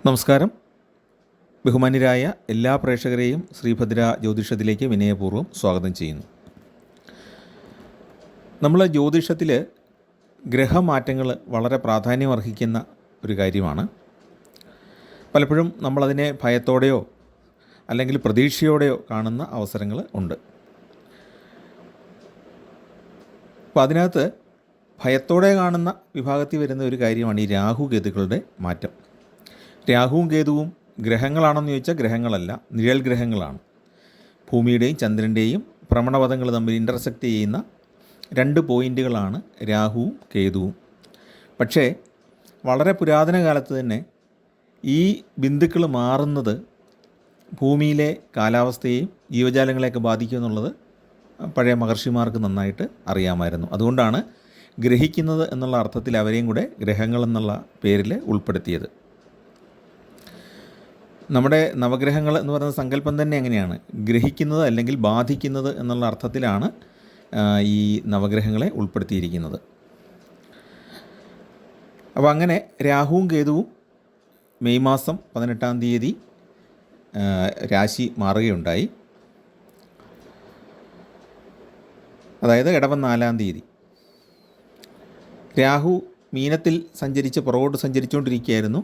നമസ്കാരം. ബഹുമാന്യരായ എല്ലാ പ്രേക്ഷകരെയും ശ്രീഭദ്ര ജ്യോതിഷത്തിലേക്ക് വിനയപൂർവ്വം സ്വാഗതം ചെയ്യുന്നു. നമ്മൾ ജ്യോതിഷത്തിൽ ഗ്രഹമാറ്റങ്ങൾ വളരെ പ്രാധാന്യമർഹിക്കുന്ന ഒരു കാര്യമാണ്. പലപ്പോഴും നമ്മളതിനെ ഭയത്തോടെയോ അല്ലെങ്കിൽ പ്രതീക്ഷയോടെയോ കാണുന്ന അവസരങ്ങൾ ഉണ്ട്. അപ്പോൾ അതിനകത്ത് ഭയത്തോടെ കാണുന്ന വിഭാഗത്തിൽ വരുന്ന ഒരു കാര്യമാണ് ഈ രാഹുകേതുക്കളുടെ മാറ്റം. രാഹുവും കേതുവും ഗ്രഹങ്ങളാണെന്ന് ചോദിച്ചാൽ ഗ്രഹങ്ങളല്ല, നിഴൽ ഗ്രഹങ്ങളാണ്. ഭൂമിയുടെയും ചന്ദ്രൻ്റെയും ഭ്രമണപഥങ്ങൾ തമ്മിൽ ഇൻ്റർസെക്റ്റ് ചെയ്യുന്ന രണ്ട് പോയിൻ്റുകളാണ് രാഹുവും കേതുവും. പക്ഷേ വളരെ പുരാതന കാലത്ത് തന്നെ ഈ ബിന്ദുക്കൾ മാറുന്നത് ഭൂമിയിലെ കാലാവസ്ഥയെയും ജീവജാലങ്ങളെയൊക്കെ ബാധിക്കുമെന്നുള്ളത് പഴയ മഹർഷിമാർക്ക് നന്നായിട്ട് അറിയാമായിരുന്നു. അതുകൊണ്ടാണ് ഗ്രഹിക്കുന്നത് എന്നുള്ള അർത്ഥത്തിൽ അവരെയും കൂടെ ഗ്രഹങ്ങളെന്നുള്ള പേരിൽ ഉൾപ്പെടുത്തിയത്. നമ്മുടെ നവഗ്രഹങ്ങൾ എന്ന് പറയുന്ന സങ്കല്പം തന്നെ എങ്ങനെയാണ്? ഗ്രഹിക്കുന്നത് അല്ലെങ്കിൽ ബാധിക്കുന്നത് എന്നുള്ള അർത്ഥത്തിലാണ് ഈ നവഗ്രഹങ്ങളെ ഉൾപ്പെടുത്തിയിരിക്കുന്നത്. അപ്പോൾ അങ്ങനെ രാഹുവും കേതുവും മെയ് മാസം 18-ാം തീയതി രാശി മാറുകയുണ്ടായി. അതായത് ഇടവം 4-ാം തീയതി. രാഹു മീനത്തിൽ സഞ്ചരിച്ച് പുറകോട്ട് സഞ്ചരിച്ചുകൊണ്ടിരിക്കുകയായിരുന്നു.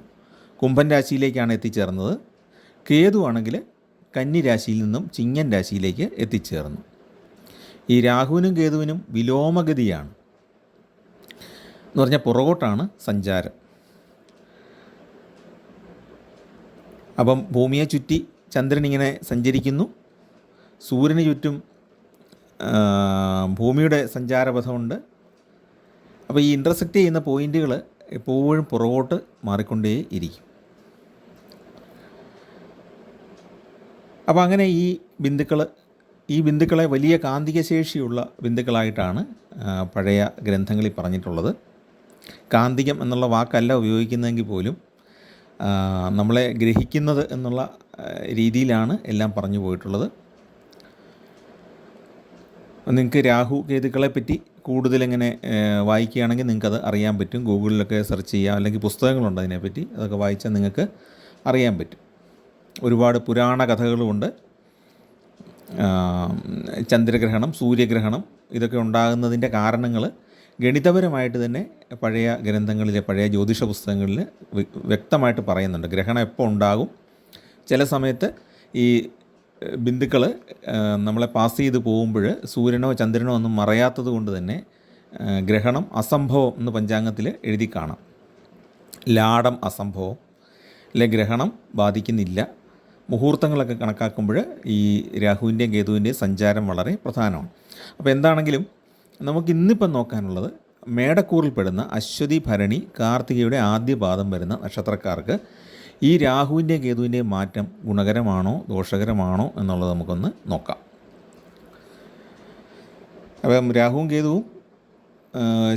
കുംഭൻ രാശിയിലേക്കാണ് എത്തിച്ചേർന്നത്. കേതു ആണെങ്കിൽ കന്നി രാശിയിൽ നിന്നും ചിങ്ങൻ രാശിയിലേക്ക് എത്തിച്ചേർന്നു. ഈ രാഹുവിനും കേതുവിനും വിലോമഗതിയാണ് എന്ന് പറഞ്ഞാൽ പുറകോട്ടാണ് സഞ്ചാരം. അപ്പം ഭൂമിയെ ചുറ്റി ചന്ദ്രൻ ഇങ്ങനെ സഞ്ചരിക്കുന്നു. സൂര്യന് ചുറ്റും ഭൂമിയുടെ സഞ്ചാരപഥമുണ്ട്. അപ്പോൾ ഈ ഇൻ്റർസെക്റ്റ് ചെയ്യുന്ന പോയിൻ്റുകൾ എപ്പോഴും പുറകോട്ട് മാറിക്കൊണ്ടേ ഇരിക്കും. അപ്പോൾ അങ്ങനെ ഈ ബിന്ദുക്കളെ വലിയ കാന്തിക ശേഷിയുള്ള ബിന്ദുക്കളായിട്ടാണ് പഴയ ഗ്രന്ഥങ്ങളിൽ പറഞ്ഞിട്ടുള്ളത്. കാന്തികം എന്നുള്ള വാക്കല്ല ഉപയോഗിക്കുന്നതെങ്കിൽ പോലും നമ്മളെ ഗ്രഹിക്കുന്നത് എന്നുള്ള രീതിയിലാണ് എല്ലാം പറഞ്ഞു പോയിട്ടുള്ളത്. നിങ്ങൾക്ക് രാഹു കേതുക്കളെ പറ്റി കൂടുതലിങ്ങനെ വായിക്കുകയാണെങ്കിൽ നിങ്ങൾക്കത് അറിയാൻ പറ്റും. ഗൂഗിളിലൊക്കെ സെർച്ച് ചെയ്യുക, അല്ലെങ്കിൽ പുസ്തകങ്ങളുണ്ട് അതിനെപ്പറ്റി, അതൊക്കെ വായിച്ചാൽ നിങ്ങൾക്ക് അറിയാൻ പറ്റും. ഒരുപാട് പുരാണ കഥകളുമുണ്ട്. ചന്ദ്രഗ്രഹണം, സൂര്യഗ്രഹണം ഇതൊക്കെ ഉണ്ടാകുന്നതിൻ്റെ കാരണങ്ങൾ ഗണിതപരമായിട്ട് തന്നെ പഴയ ഗ്രന്ഥങ്ങളിലെ പഴയ ജ്യോതിഷ പുസ്തകങ്ങളിൽ വ്യക്തമായിട്ട് പറയുന്നുണ്ട്. ഗ്രഹണം എപ്പോൾ ഉണ്ടാകും, ചില സമയത്ത് ഈ ബിന്ദുക്കൾ നമ്മളെ പാസ് ചെയ്ത് പോകുമ്പോൾ സൂര്യനോ ചന്ദ്രനോ ഒന്നും മറയാത്തത് കൊണ്ട് തന്നെ ഗ്രഹണം അസംഭവം എന്ന് പഞ്ചാംഗത്തിൽ എഴുതി കാണാം. ലാടം അസംഭവം, അല്ലെ ഗ്രഹണം ബാധിക്കുന്നില്ല. മുഹൂർത്തങ്ങളൊക്കെ കണക്കാക്കുമ്പോൾ ഈ രാഹുവിൻ്റെയും കേതുവിൻ്റെയും സഞ്ചാരം വളരെ പ്രധാനമാണ്. അപ്പോൾ എന്താണെങ്കിലും നമുക്കിന്നിപ്പം നോക്കാനുള്ളത് മേടക്കൂറിൽപ്പെടുന്ന അശ്വതി, ഭരണി, കാർത്തികയുടെ ആദ്യ പാദം വരുന്ന നക്ഷത്രക്കാർക്ക് ഈ രാഹുവിൻ്റെയും കേതുവിൻ്റെയും മാറ്റം ഗുണകരമാണോ ദോഷകരമാണോ എന്നുള്ളത് നമുക്കൊന്ന് നോക്കാം. അപ്പം രാഹുവും കേതുവും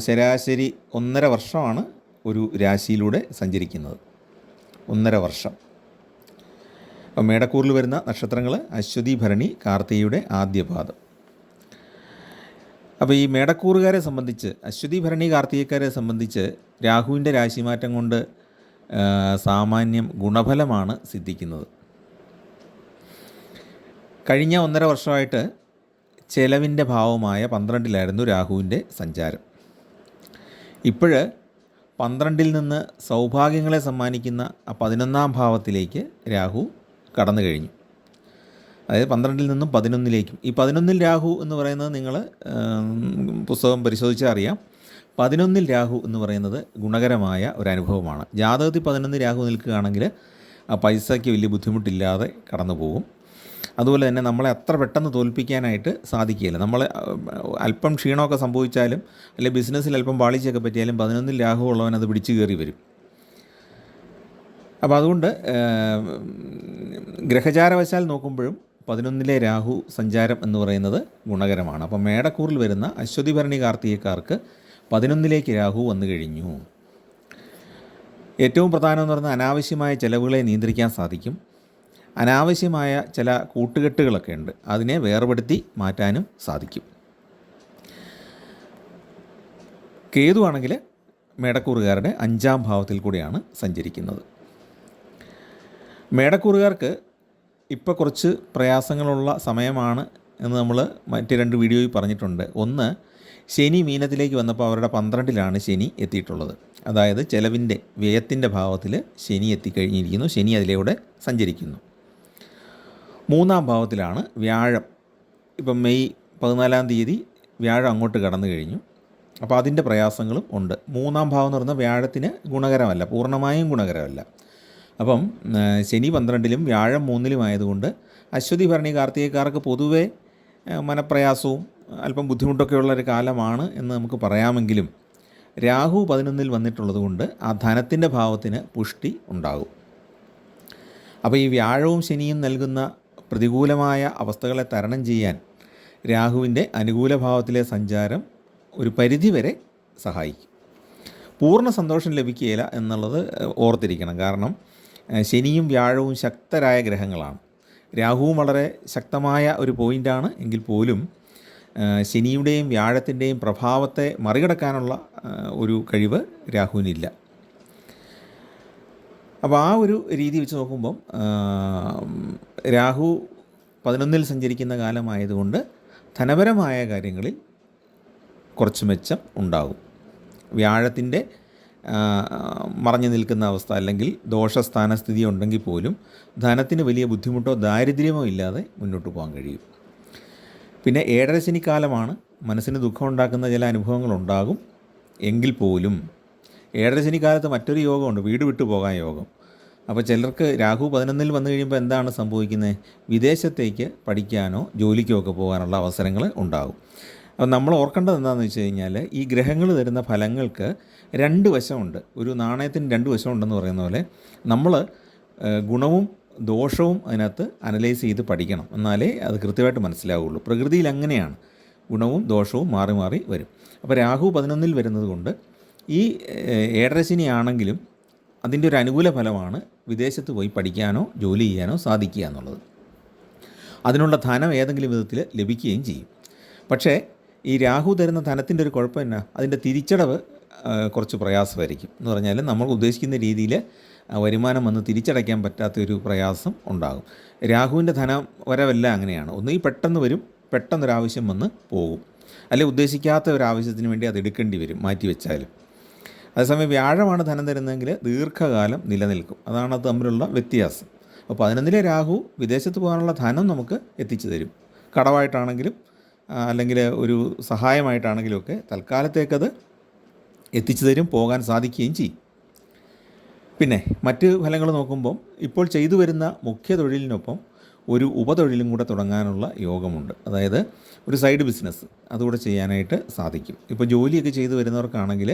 ശരാശരി 1.5 വർഷമാണ് ഒരു രാശിയിലൂടെ സഞ്ചരിക്കുന്നത്. 1.5 വർഷം. അപ്പം മേടക്കൂറിൽ വരുന്ന നക്ഷത്രങ്ങൾ അശ്വതി, ഭരണി, കാർത്തികയുടെ ആദ്യ പാദം. അപ്പോൾ ഈ മേടക്കൂറുകാരെ സംബന്ധിച്ച്, അശ്വതി, ഭരണി, കാർത്തികക്കാരെ സംബന്ധിച്ച് രാഹുവിൻ്റെ രാശിമാറ്റം കൊണ്ട് സാമാന്യം ഗുണഫലമാണ് സിദ്ധിക്കുന്നത്. കഴിഞ്ഞ 1.5 വർഷമായിട്ട് ചെലവിൻ്റെ ഭാവമായ 12-ലായിരുന്നു രാഹുവിൻ്റെ സഞ്ചാരം. ഇപ്പോൾ 12-ൽ നിന്ന് സൗഭാഗ്യങ്ങളെ സമ്മാനിക്കുന്ന 11-ാം ഭാവത്തിലേക്ക് രാഹു കടന്നു കഴിഞ്ഞു. അതായത് 12-ൽ നിന്നും 11-ലേക്കും. ഈ 11-ൽ രാഹു എന്ന് പറയുന്നത് നിങ്ങൾ പുസ്തകം പരിശോധിച്ചാൽ അറിയാം. 11-ൽ രാഹു എന്ന് പറയുന്നത് ഗുണകരമായ ഒരനുഭവമാണ്. ജാതകത്തിൽ 11-ൽ രാഹു നിൽക്കുകയാണെങ്കിൽ ആ പൈസയ്ക്ക് വലിയ ബുദ്ധിമുട്ടില്ലാതെ കടന്നു പോകും. അതുപോലെ തന്നെ നമ്മളെ അത്ര പെട്ടെന്ന് തോൽപ്പിക്കാനായിട്ട് സാധിക്കുകയില്ല. നമ്മൾ അല്പം ക്ഷീണമൊക്കെ സംഭവിച്ചാലും അല്ലെങ്കിൽ ബിസിനസ്സിൽ അല്പം പാളിച്ചയൊക്കെ പറ്റിയാലും 11-ൽ രാഹു ഉള്ളവൻ അത് പിടിച്ചു കയറി വരും. അപ്പോൾ അതുകൊണ്ട് ഗ്രഹചാരവശാൽ നോക്കുമ്പോഴും 11-ലെ രാഹു സഞ്ചാരം എന്ന് പറയുന്നത് ഗുണകരമാണ്. അപ്പോൾ മേടക്കൂറിൽ വരുന്ന അശ്വതി, ഭരണി, കാർത്തികക്കാർക്ക് 11-ലേക്ക് രാഹു വന്നു കഴിഞ്ഞു. ഏറ്റവും പ്രധാനം എന്ന് പറയുന്നത് അനാവശ്യമായ ചിലവുകളെ നിയന്ത്രിക്കാൻ സാധിക്കും. അനാവശ്യമായ ചില കൂട്ടുകെട്ടുകളൊക്കെ ഉണ്ട്, അതിനെ വേർപെടുത്തി മാറ്റാനും സാധിക്കും. കേതു ആണെങ്കിൽ മേടക്കൂറുകാരുടെ 5-ാം ഭാവത്തിൽ കൂടെയാണ് സഞ്ചരിക്കുന്നത്. മേടക്കൂറുകാർക്ക് ഇപ്പോൾ കുറച്ച് പ്രയാസങ്ങളുള്ള സമയമാണ് എന്ന് നമ്മൾ മറ്റ് 2 വീഡിയോയിൽ പറഞ്ഞിട്ടുണ്ട്. ഒന്ന്, ശനി മീനത്തിലേക്ക് വന്നപ്പോൾ അവരുടെ 12ലാണ് ശനി എത്തിയിട്ടുള്ളത്. അതായത് ചെലവിൻ്റെ വ്യയത്തിൻ്റെ ഭാവത്തിൽ ശനി എത്തിക്കഴിഞ്ഞിരിക്കുന്നു. ശനി അതിലൂടെ സഞ്ചരിക്കുന്നു. 3-ാം ഭാവത്തിലാണ് വ്യാഴം. ഇപ്പം മെയ് 14-ാം തീയതി വ്യാഴം അങ്ങോട്ട് കടന്നു കഴിഞ്ഞു. അപ്പോൾ അതിൻ്റെ പ്രയാസങ്ങളും ഉണ്ട്. 3-ാം ഭാവം എന്ന് പറഞ്ഞാൽ വ്യാഴത്തിന് ഗുണകരമല്ല, പൂർണ്ണമായും ഗുണകരമല്ല. അപ്പം ശനി 12-ലും വ്യാഴം 3-ലും ആയതുകൊണ്ട് അശ്വതി ഭരണി കാർത്തികക്കാർക്ക് പൊതുവേ മനപ്രയാസവും അല്പം ബുദ്ധിമുട്ടൊക്കെയുള്ള ഒരു കാലമാണ് എന്ന് നമുക്ക് പറയാമെങ്കിലും രാഹു 11-ൽ വന്നിട്ടുള്ളത് കൊണ്ട് ആ ധനത്തിൻ്റെ ഭാവത്തിന് പുഷ്ടി ഉണ്ടാകും. അപ്പോൾ ഈ വ്യാഴവും ശനിയും നൽകുന്ന പ്രതികൂലമായ അവസ്ഥകളെ തരണം ചെയ്യാൻ രാഹുവിൻ്റെ അനുകൂല ഭാവത്തിലെ സഞ്ചാരം ഒരു പരിധിവരെ സഹായിക്കും. പൂർണ്ണ സന്തോഷം ലഭിക്കുകയില്ല എന്നുള്ളത് ഓർത്തിരിക്കണം. കാരണം ശനിയും വ്യാഴവും ശക്തരായ ഗ്രഹങ്ങളാണ്. രാഹുവും വളരെ ശക്തമായ ഒരു പോയിൻ്റാണ് എങ്കിൽ പോലും ശനിയുടെയും വ്യാഴത്തിൻ്റെയും പ്രഭാവത്തെ മറികടക്കാനുള്ള ഒരു കഴിവ് രാഹുവിനില്ല. അപ്പോൾ ആ ഒരു രീതി വെച്ച് നോക്കുമ്പം രാഹു 11-ൽ സഞ്ചരിക്കുന്ന കാലമായതുകൊണ്ട് ധനപരമായ കാര്യങ്ങളിൽ കുറച്ച് മെച്ചം ഉണ്ടാകും. വ്യാഴത്തിൻ്റെ മറഞ്ഞു നിൽക്കുന്ന അവസ്ഥ അല്ലെങ്കിൽ ദോഷസ്ഥാനസ്ഥിതി ഉണ്ടെങ്കിൽ പോലും ധനത്തിന് വലിയ ബുദ്ധിമുട്ടോ ദാരിദ്ര്യമോ ഇല്ലാതെ മുന്നോട്ട് പോകാൻ കഴിയും. പിന്നെ 7.5 ശനിക്കാലമാണ്. മനസ്സിന് ദുഃഖമുണ്ടാക്കുന്ന ചില അനുഭവങ്ങളുണ്ടാകും. എങ്കിൽ പോലും 7.5 ശനിക്കാലത്ത് മറ്റൊരു യോഗമുണ്ട്, വീട് വിട്ടു പോകാൻ യോഗം. അപ്പോൾ ചിലർക്ക് രാഹു 11-ൽ വന്നു കഴിയുമ്പോൾ എന്താണ് സംഭവിക്കുന്നത്? വിദേശത്തേക്ക് പഠിക്കാനോ ജോലിക്കോ ഒക്കെ പോകാനുള്ള അവസരങ്ങൾ ഉണ്ടാകും. അപ്പോൾ നമ്മൾ ഓർക്കേണ്ടത് എന്താണെന്ന് വെച്ച് കഴിഞ്ഞാൽ ഈ ഗ്രഹങ്ങൾ തരുന്ന ഫലങ്ങൾക്ക് 2 വശമുണ്ട്. ഒരു നാണയത്തിന് 2 വശമുണ്ടെന്ന് പറയുന്ന പോലെ നമ്മൾ ഗുണവും ദോഷവും അതിനകത്ത് അനലൈസ് ചെയ്ത് പഠിക്കണം. എന്നാലേ അത് കൃത്യമായിട്ട് മനസ്സിലാവുള്ളൂ. പ്രകൃതിയിൽ അങ്ങനെയാണ്, ഗുണവും ദോഷവും മാറി മാറി വരും. അപ്പോൾ രാഹു 11-ൽ വരുന്നത് കൊണ്ട് ഈ 7.5 ശനി ആണെങ്കിലും അതിൻ്റെ ഒരു അനുകൂല ഫലമാണ് വിദേശത്ത് പോയി പഠിക്കാനോ ജോലി ചെയ്യാനോ സാധിക്കുക എന്നുള്ളത്. അതിനുള്ള ധനം ഏതെങ്കിലും വിധത്തിൽ ലഭിക്കുകയും ചെയ്യും. പക്ഷേ ഈ രാഹു തരുന്ന ധനത്തിൻ്റെ ഒരു കുഴപ്പം എന്നാ? അതിൻ്റെ തിരിച്ചടവ് കുറച്ച് പ്രയാസമായിരിക്കും. എന്ന് പറഞ്ഞാൽ നമ്മൾ ഉദ്ദേശിക്കുന്ന രീതിയിൽ വരുമാനം വന്ന് തിരിച്ചടയ്ക്കാൻ പറ്റാത്തൊരു പ്രയാസം ഉണ്ടാകും. രാഹുവിൻ്റെ ധനം വരവല്ല അങ്ങനെയാണ്. ഒന്നുകിൽ പെട്ടെന്ന് വരും, പെട്ടെന്നൊരാവശ്യം വന്ന് പോകും, അല്ലെങ്കിൽ ഉദ്ദേശിക്കാത്ത ഒരാവശ്യത്തിന് വേണ്ടി അത് എടുക്കേണ്ടി വരും മാറ്റി വെച്ചാലും. അതേസമയം വ്യാഴമാണ് ധനം തരുന്നതെങ്കിൽ ദീർഘകാലം നിലനിൽക്കും. അതാണ് അത് തമ്മിലുള്ള വ്യത്യാസം. അപ്പോൾ 11-ലെ രാഹു വിദേശത്ത് പോകാനുള്ള ധനം നമുക്ക് എത്തിച്ചു തരും. കടമായിട്ടാണെങ്കിലും അല്ലെങ്കിൽ ഒരു സഹായമായിട്ടാണെങ്കിലും ഒക്കെ തൽക്കാലത്തേക്കത് എത്തിച്ചു തരും, പോകാൻ സാധിക്കുകയും ചെയ്യും. പിന്നെ മറ്റ് ഫലങ്ങൾ നോക്കുമ്പം ഇപ്പോൾ ചെയ്തു വരുന്ന മുഖ്യ തൊഴിലിനൊപ്പം ഒരു ഉപതൊഴിലും കൂടെ തുടങ്ങാനുള്ള യോഗമുണ്ട്. അതായത് ഒരു സൈഡ് ബിസിനസ് അതുകൂടെ ചെയ്യാനായിട്ട് സാധിക്കും. ഇപ്പോൾ ജോലിയൊക്കെ ചെയ്തു വരുന്നവർക്കാണെങ്കിൽ,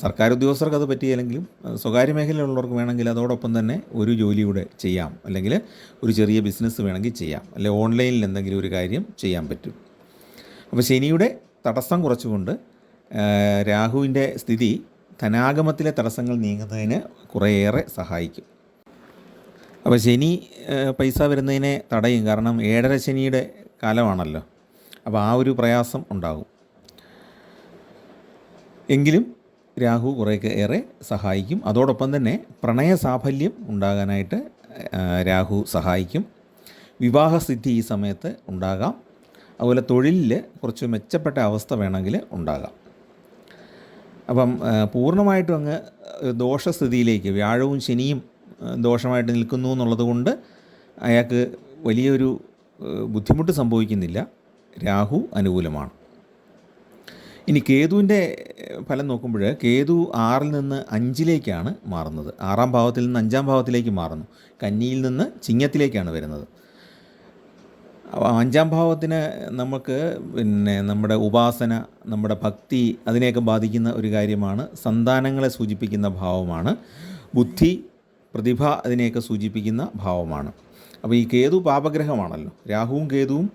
സർക്കാർ ഉദ്യോഗസ്ഥർക്ക് അത് പറ്റിയില്ലെങ്കിലും സ്വകാര്യ മേഖലയിലുള്ളവർക്ക് വേണമെങ്കിൽ അതോടൊപ്പം തന്നെ ഒരു ജോലി കൂടെ ചെയ്യാം, അല്ലെങ്കിൽ ഒരു ചെറിയ ബിസിനസ് വേണമെങ്കിൽ ചെയ്യാം, അല്ലെങ്കിൽ ഓൺലൈനിൽ എന്തെങ്കിലും ഒരു കാര്യം ചെയ്യാൻ പറ്റും. അപ്പോൾ ശനിയുടെ തടസ്സം കുറച്ചുകൊണ്ട് രാഹുവിൻ്റെ സ്ഥിതി ധനാഗമത്തിലെ തടസ്സങ്ങൾ നീങ്ങുന്നതിന് കുറേയേറെ സഹായിക്കും. അപ്പോൾ ശനി പൈസ വരുന്നതിനെ തടയും. കാരണം 7.5 ശനിയുടെ കാലമാണല്ലോ. അപ്പോൾ ആ ഒരു പ്രയാസം ഉണ്ടാകും. എങ്കിലും രാഹു കുറേയൊക്കെ ഏറെ സഹായിക്കും. അതോടൊപ്പം തന്നെ പ്രണയ സാഫല്യം ഉണ്ടാകാനായിട്ട് രാഹു സഹായിക്കും. വിവാഹസിദ്ധി ഈ സമയത്ത് ഉണ്ടാകാം. അതുപോലെ തൊഴിലിൽ കുറച്ച് മെച്ചപ്പെട്ട അവസ്ഥ വേണമെങ്കിൽ ഉണ്ടാകാം. അപ്പം പൂർണ്ണമായിട്ടും അങ്ങ് ദോഷസ്ഥിതിയിലേക്ക് വ്യാഴവും ശനിയും ദോഷമായിട്ട് നിൽക്കുന്നു എന്നുള്ളത് കൊണ്ട് അയാൾക്ക് വലിയൊരു ബുദ്ധിമുട്ട് സംഭവിക്കുന്നില്ല. രാഹു അനുകൂലമാണ്. ഇനി കേതുവിൻ്റെ ഫലം നോക്കുമ്പോൾ കേതു 6-ൽ നിന്ന് 5-ലേക്കാണ് മാറുന്നത്. 6-ാം ഭാവത്തിൽ നിന്ന് 5-ാം ഭാവത്തിലേക്ക് മാറുന്നു. കന്നിയിൽ നിന്ന് ചിങ്ങത്തിലേക്കാണ് വരുന്നത്. 5-ാം ഭാവത്തിന് നമുക്ക് നമ്മുടെ ഉപാസന, നമ്മുടെ ഭക്തി അതിനെയൊക്കെ ബാധിക്കുന്ന ഒരു കാര്യമാണ്. സന്താനങ്ങളെ സൂചിപ്പിക്കുന്ന ഭാവമാണ്. ബുദ്ധി, പ്രതിഭ അതിനെയൊക്കെ സൂചിപ്പിക്കുന്ന ഭാവമാണ്. അപ്പോൾ ഈ കേതു പാപഗ്രഹമാണല്ലോ. രാഹുവും കേതുവും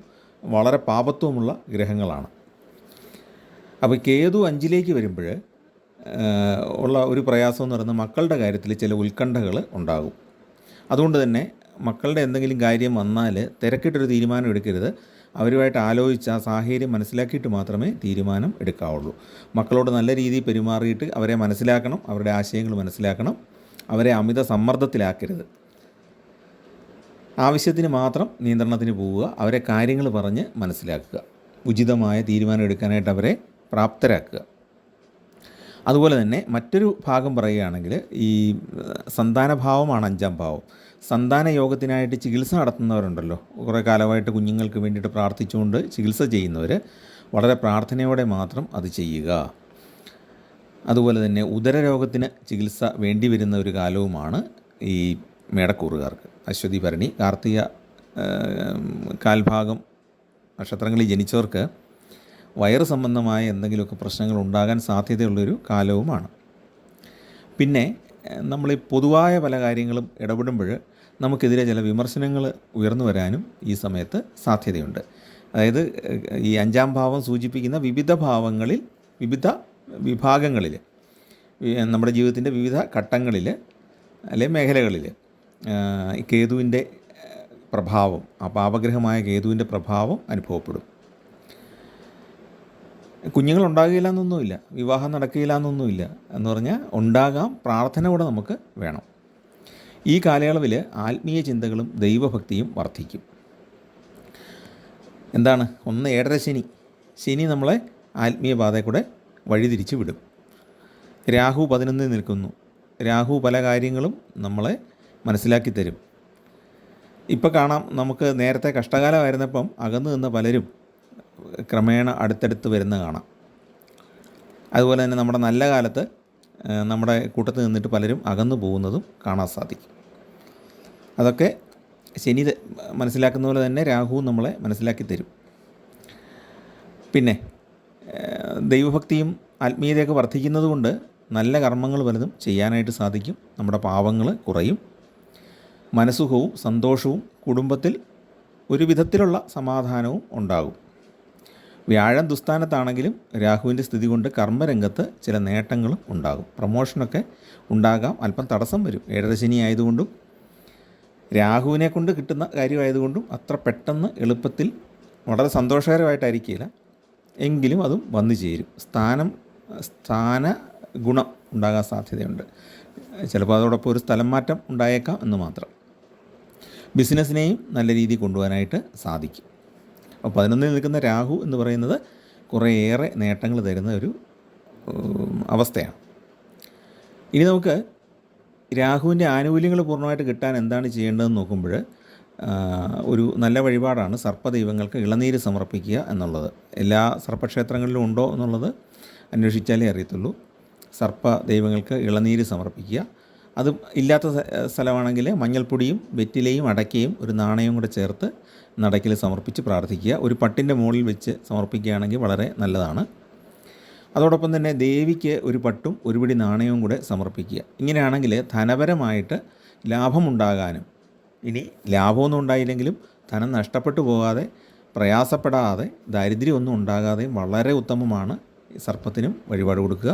വളരെ പാപത്വമുള്ള ഗ്രഹങ്ങളാണ്. അപ്പോൾ കേതു 5-ലേക്ക് വരുമ്പോൾ ഉള്ള ഒരു പ്രയാസം എന്ന് പറയുന്നത് മക്കളുടെ കാര്യത്തിൽ ചില ഉത്കണ്ഠകൾ ഉണ്ടാകും. അതുകൊണ്ട് തന്നെ മക്കളുടെ എന്തെങ്കിലും കാര്യം വന്നാൽ തിരക്കിട്ടൊരു തീരുമാനം എടുക്കരുത്. അവരുമായിട്ട് ആലോചിച്ച് ആ സാഹചര്യം മനസ്സിലാക്കിയിട്ട് മാത്രമേ തീരുമാനം എടുക്കാവുള്ളൂ. മക്കളോട് നല്ല രീതിയിൽ പെരുമാറിയിട്ട് അവരെ മനസ്സിലാക്കണം, അവരുടെ ആശയങ്ങൾ മനസ്സിലാക്കണം, അവരെ അമിത സമ്മർദ്ദത്തിലാക്കരുത്. ആവശ്യത്തിന് മാത്രം നിയന്ത്രണത്തിന് പോവുക, അവരെ കാര്യങ്ങൾ പറഞ്ഞ് മനസ്സിലാക്കുക, ഉചിതമായ തീരുമാനം എടുക്കാനായിട്ട് അവരെ പ്രാപ്തരാക്കുക. അതുപോലെ തന്നെ മറ്റൊരു ഭാഗം പറയുകയാണെങ്കിൽ ഈ സന്താനഭാവമാണ് 5-ാം ഭാവം. സന്താന യോഗത്തിനായിട്ട് ചികിത്സ നടത്തുന്നവരുണ്ടല്ലോ, കുറേ കാലമായിട്ട് കുഞ്ഞുങ്ങൾക്ക് വേണ്ടിയിട്ട് പ്രാർത്ഥിച്ചുകൊണ്ട് ചികിത്സ ചെയ്യുന്നവർ വളരെ പ്രാർത്ഥനയോടെ മാത്രം അത് ചെയ്യുക. അതുപോലെ തന്നെ ഉദരരോഗത്തിന് ചികിത്സ വേണ്ടി വരുന്ന ഒരു കാലവുമാണ് ഈ മേടക്കൂറുകാർക്ക്. അശ്വതി, ഭരണി, കാർത്തിക കാൽഭാഗം നക്ഷത്രങ്ങളിൽ ജനിച്ചവർക്ക് വയറ് സംബന്ധമായ എന്തെങ്കിലുമൊക്കെ പ്രശ്നങ്ങൾ ഉണ്ടാകാൻ സാധ്യതയുള്ളൊരു കാലവുമാണ്. പിന്നെ നമ്മൾ ഈ പൊതുവായ പല കാര്യങ്ങളും ഇടപെടുമ്പോൾ നമുക്കെതിരെ ചില വിമർശനങ്ങൾ ഉയർന്നു വരാനും ഈ സമയത്ത് സാധ്യതയുണ്ട്. അതായത് ഈ 5-ാം ഭാവം സൂചിപ്പിക്കുന്ന വിവിധ ഭാവങ്ങളിൽ, വിവിധ വിഭാഗങ്ങളിൽ, നമ്മുടെ ജീവിതത്തിൻ്റെ വിവിധ ഘട്ടങ്ങളിൽ അല്ലെങ്കിൽ മേഖലകളിൽ കേതുവിൻ്റെ പ്രഭാവം, ആ പാപഗ്രഹമായ കേതുവിൻ്റെ പ്രഭാവം അനുഭവപ്പെടും. കുഞ്ഞുങ്ങളുണ്ടാകുകയില്ല എന്നൊന്നുമില്ല, വിവാഹം നടക്കുകയില്ല എന്നൊന്നുമില്ല. എന്ന് പറഞ്ഞാൽ ഉണ്ടാകാം, പ്രാർത്ഥന കൂടെ നമുക്ക് വേണം. ഈ കാലയളവിൽ ആത്മീയ ചിന്തകളും ദൈവഭക്തിയും വർദ്ധിക്കും. എന്താണ്? ഒന്ന് 7.5 ശനി. ശനി നമ്മളെ ആത്മീയ പാതയിൽ കൂടെ വഴിതിരിച്ച് വിടും. രാഹു 11 നിൽക്കുന്നു. രാഹു പല കാര്യങ്ങളും നമ്മളെ മനസ്സിലാക്കി തരും. ഇപ്പോൾ കാണാം, നമുക്ക് നേരത്തെ കഷ്ടകാലമായിരുന്നപ്പം അകന്നു നിന്ന പലരും ക്രമേണ അടുത്തടുത്ത് വരുന്ന കാണാം. അതുപോലെ തന്നെ നമ്മുടെ നല്ല കാലത്ത് നമ്മുടെ കൂട്ടത്തിൽ നിന്നിട്ട് പലരും അകന്നു പോകുന്നതും കാണാൻ സാധിക്കും. അതൊക്കെ ശനി മനസ്സിലാക്കുന്ന പോലെ തന്നെ രാഹുവും നമ്മളെ മനസ്സിലാക്കി തരും. പിന്നെ ദൈവഭക്തിയും ആത്മീയതയൊക്കെ വർദ്ധിക്കുന്നത് കൊണ്ട് നല്ല കർമ്മങ്ങൾ പലതും ചെയ്യാനായിട്ട് സാധിക്കും. നമ്മുടെ പാവങ്ങൾ കുറയും. മനസ്സുഖവും സന്തോഷവും കുടുംബത്തിൽ ഒരു വിധത്തിലുള്ള സമാധാനവും ഉണ്ടാകും. വ്യാഴം ദുസ്ഥാനത്താണെങ്കിലും രാഹുവിൻ്റെ സ്ഥിതി കൊണ്ട് കർമ്മരംഗത്ത് ചില നേട്ടങ്ങളും ഉണ്ടാകും. പ്രമോഷനൊക്കെ ഉണ്ടാകാം, അല്പം തടസ്സം വരും. 7.5 ശനി ആയതുകൊണ്ടും രാഹുവിനെ കൊണ്ട് കിട്ടുന്ന കാര്യമായതുകൊണ്ടും അത്ര പെട്ടെന്ന് എളുപ്പത്തിൽ വളരെ സന്തോഷകരമായിട്ടായിരിക്കില്ല, എങ്കിലും അതും വന്നു ചേരും. സ്ഥാന ഗുണം ഉണ്ടാകാൻ സാധ്യതയുണ്ട്. ചിലപ്പോൾ അതോടൊപ്പം ഒരു സ്ഥലം മാറ്റം ഉണ്ടായേക്കാം എന്ന് മാത്രം. ബിസിനസ്സിനെയും നല്ല രീതിയിൽ കൊണ്ടുപോകാനായിട്ട് സാധിക്കും. അപ്പോൾ 11 നിൽക്കുന്ന രാഹു എന്ന് പറയുന്നത് കുറേയേറെ നേട്ടങ്ങൾ തരുന്ന ഒരു അവസ്ഥയാണ്. ഇനി നമുക്ക് രാഹുവിൻ്റെ ആനുകൂല്യങ്ങൾ പൂർണ്ണമായിട്ട് കിട്ടാൻ എന്താണ് ചെയ്യേണ്ടതെന്ന് നോക്കുമ്പോൾ ഒരു നല്ല വഴിപാടാണ് സർപ്പദൈവങ്ങൾക്ക് ഇളനീര് സമർപ്പിക്കുക എന്നുള്ളത്. എല്ലാ സർപ്പക്ഷേത്രങ്ങളിലും ഉണ്ടോ എന്നുള്ളത് അന്വേഷിച്ചാലേ അറിയത്തുള്ളൂ. സർപ്പദൈവങ്ങൾക്ക് ഇളനീര് സമർപ്പിക്കുക. അത് ഇല്ലാത്ത സ്ഥലമാണെങ്കിൽ മഞ്ഞൾപ്പൊടിയും വെറ്റിലയും അടയ്ക്കയും ഒരു നാണയവും കൂടെ ചേർത്ത് നടയ്ക്കൽ സമർപ്പിച്ച് പ്രാർത്ഥിക്കുക. ഒരു പട്ടിൻ്റെ മുകളിൽ വെച്ച് സമർപ്പിക്കുകയാണെങ്കിൽ വളരെ നല്ലതാണ്. അതോടൊപ്പം തന്നെ ദേവിക്ക് ഒരു പട്ടും ഒരു പിടി നാണയവും കൂടെ സമർപ്പിക്കുക. ഇങ്ങനെയാണെങ്കിൽ ധനപരമായിട്ട് ലാഭമുണ്ടാകാനും, ഇനി ലാഭമൊന്നും ഉണ്ടായില്ലെങ്കിലും ധനം നഷ്ടപ്പെട്ടു പോകാതെ, പ്രയാസപ്പെടാതെ, ദാരിദ്ര്യമൊന്നും ഉണ്ടാകാതെയും വളരെ ഉത്തമമാണ്. സർപ്പത്തിനും വഴിപാട് കൊടുക്കുക,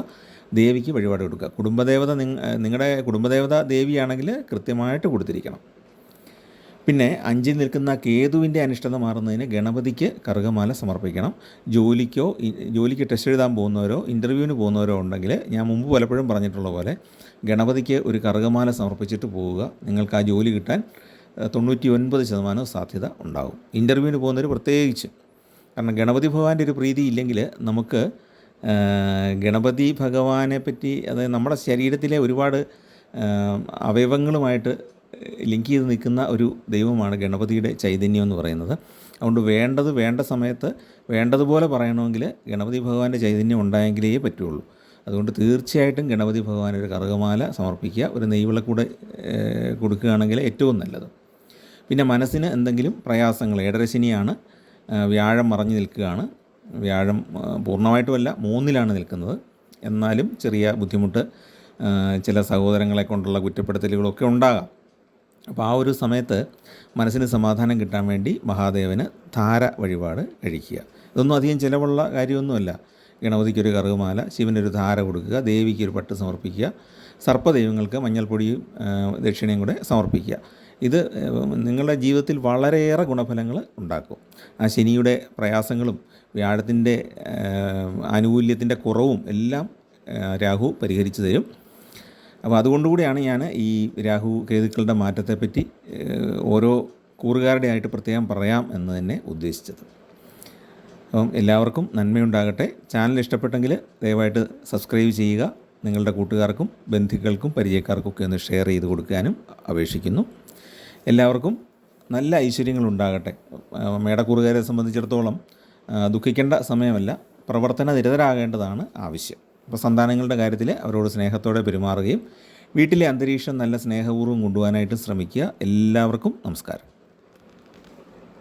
ദേവിക്ക് വഴിപാട് കൊടുക്കുക. കുടുംബദേവത നിങ്ങളുടെ കുടുംബദേവത ദേവിയാണെങ്കിൽ കൃത്യമായിട്ട് കൊടുത്തിരിക്കണം. പിന്നെ 5 നിൽക്കുന്ന കേതുവിൻ്റെ അനിഷ്ടത മാറുന്നതിന് ഗണപതിക്ക് കറുകമാല സമർപ്പിക്കണം. ജോലിക്ക് ടെസ്റ്റ് എഴുതാൻ പോകുന്നവരോ ഇൻ്റർവ്യൂവിന് പോകുന്നവരോ ഉണ്ടെങ്കിൽ ഞാൻ മുമ്പ് പലപ്പോഴും പറഞ്ഞിട്ടുള്ള പോലെ ഗണപതിക്ക് ഒരു കറുകമാല സമർപ്പിച്ചിട്ട് പോവുക. നിങ്ങൾക്ക് ആ ജോലി കിട്ടാൻ 99% സാധ്യത ഉണ്ടാകും. ഇൻ്റർവ്യൂവിന് പോകുന്നവർ പ്രത്യേകിച്ച്, കാരണം ഗണപതി ഭഗവാന്റെ ഒരു പ്രീതി ഇല്ലെങ്കിൽ നമുക്ക് ഗണപതി ഭഗവാനെ പറ്റി, അതായത് നമ്മുടെ ശരീരത്തിലെ ഒരുപാട് അവയവങ്ങളുമായിട്ട് ലിങ്ക് ചെയ്ത് നിൽക്കുന്ന ഒരു ദൈവമാണ് ഗണപതിയുടെ ചൈതന്യം എന്ന് പറയുന്നത്. അതുകൊണ്ട് വേണ്ട സമയത്ത് വേണ്ടതുപോലെ പറയണമെങ്കിൽ ഗണപതി ഭഗവാന്റെ ചൈതന്യം ഉണ്ടായെങ്കിലേ പറ്റുള്ളൂ. അതുകൊണ്ട് തീർച്ചയായിട്ടും ഗണപതി ഭഗവാൻ ഒരു കറുകമാല സമർപ്പിക്കുക. ഒരു നെയ്വിളക്കൂടെ കൊടുക്കുകയാണെങ്കിൽ ഏറ്റവും നല്ലത്. പിന്നെ മനസ്സിന് എന്തെങ്കിലും പ്രയാസങ്ങൾ, 7.5 ശനിയാണ്, വ്യാഴം മറഞ്ഞു നിൽക്കുകയാണ്. വ്യാഴം പൂർണ്ണമായിട്ടുമല്ല, 3-ലാണ് നിൽക്കുന്നത്. എന്നാലും ചെറിയ ബുദ്ധിമുട്ട്, ചില സഹോദരങ്ങളെ കൊണ്ടുള്ള കുറ്റപ്പെടുത്തലുകളൊക്കെ ഉണ്ടാകാം. അപ്പോൾ ആ ഒരു സമയത്ത് മനസ്സിന് സമാധാനം കിട്ടാൻ വേണ്ടി മഹാദേവന് ധാര വഴിപാട് കഴിക്കുക. ഇതൊന്നും അധികം ചിലവുള്ള കാര്യമൊന്നുമല്ല. ഗണപതിക്കൊരു കറുകമാല, ശിവനൊരു ധാര കൊടുക്കുക, ദേവിക്കൊരു പട്ട് സമർപ്പിക്കുക, സർപ്പദൈവങ്ങൾക്ക് മഞ്ഞൾപ്പൊടിയും ദക്ഷിണയും കൂടെ സമർപ്പിക്കുക. ഇത് നിങ്ങളുടെ ജീവിതത്തിൽ വളരെയേറെ ഗുണഫലങ്ങൾ ഉണ്ടാക്കും. ആ ശനിയുടെ പ്രയാസങ്ങളും വ്യാഴത്തിൻ്റെ ആനുകൂല്യത്തിൻ്റെ കുറവും എല്ലാം രാഹു പരിഹരിച്ചു തരും. അപ്പോൾ അതുകൊണ്ടുകൂടിയാണ് ഞാൻ ഈ രാഹു കേതുക്കളുടെ മാറ്റത്തെപ്പറ്റി ഓരോ കൂറുകാരുടെ ആയിട്ട് പ്രത്യേകം പറയാം എന്ന് തന്നെ ഉദ്ദേശിച്ചത്. അപ്പം എല്ലാവർക്കും നന്മയുണ്ടാകട്ടെ. ചാനൽ ഇഷ്ടപ്പെട്ടെങ്കിൽ ദയവായിട്ട് സബ്സ്ക്രൈബ് ചെയ്യുക. നിങ്ങളുടെ കൂട്ടുകാർക്കും ബന്ധുക്കൾക്കും പരിചയക്കാർക്കൊക്കെ ഒന്ന് ഷെയർ ചെയ്ത് കൊടുക്കാനും അപേക്ഷിക്കുന്നു. എല്ലാവർക്കും നല്ല ഐശ്വര്യങ്ങളുണ്ടാകട്ടെ. മേടക്കൂറുകാരെ സംബന്ധിച്ചിടത്തോളം ദുഃഖിക്കേണ്ട സമയമല്ല, പ്രവർത്തന നിരതരാകേണ്ടതാണ് ആവശ്യം. അപ്പോൾ സന്താനങ്ങളുടെ കാര്യത്തിൽ അവരോട് സ്നേഹത്തോടെ പെരുമാറുകയും വീട്ടിലെ അന്തരീക്ഷം നല്ല സ്നേഹപൂർവ്വം കൊണ്ടുപോകാനായിട്ട് ശ്രമിക്കുക. എല്ലാവർക്കും നമസ്കാരം.